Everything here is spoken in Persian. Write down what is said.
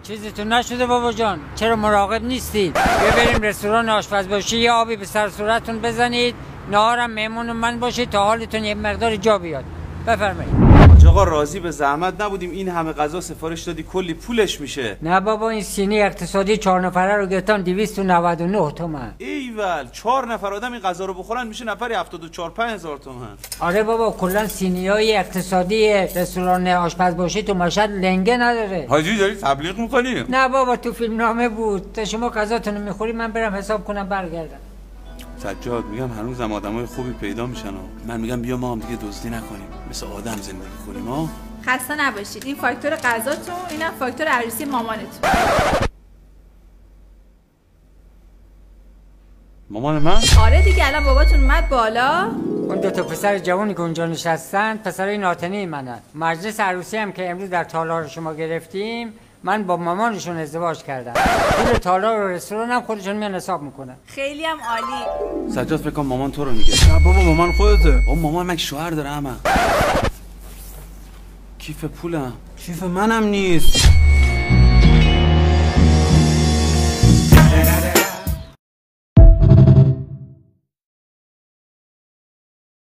چیزتون نشده بابا جان؟ چرا مراقب نیستید؟ بیا بریم رستوران آشپزباشی، یه آبی به سر صورتتون بزنید، نهارم مهمون من باشید تا حالتون یه مقدار جا بیاد. بفرمایید. آقا راضی به زحمت نبودیم، این همه غذا سفارش دادی کلی پولش میشه. نه بابا، این سینی اقتصادی 4 نفره رو گرفتن 299 تومن. ایول 4 نفر آدم این غذا رو بخورن میشه نفری 74-5000 تومن. آره بابا، کلا سینیای اقتصادی رستوران آشپزباشی تو مشهد لنگه نداره. حاجی داری تبلیغ میکنی؟ نه بابا، تو فیلمنامه بود. تا شما غذاتون رو میخوری من برم حساب کنم برگردم. سجاد میگم هنوزم آدمای خوبی پیدا میشن من میگم بیا ما هم دیگه دزدی نکنیم، مثل آدم زندگی کنیم ها. خسته نباشید، این فاکتور غذاتون، اینم فاکتور عروسی مامانتون. مامان من؟ آره دیگه، الان باباتون اومد بالا. اون 2 تا پسر جوانی که اونجا نشستن پسرای ناتنی منن. مجلس عروسی هم که امروز در تالار شما گرفتیم، من با مامانشون ازدواج کردم. پول تالار و رستوران هم خودشون میان حساب میکنن. خیلی هم عالی. سجاد فکر کنم مامان تو رو میگه. نه بابا، مامان خودته. بابا مامان من شوهر داره اما. کیف پولم. کیف منم نیست.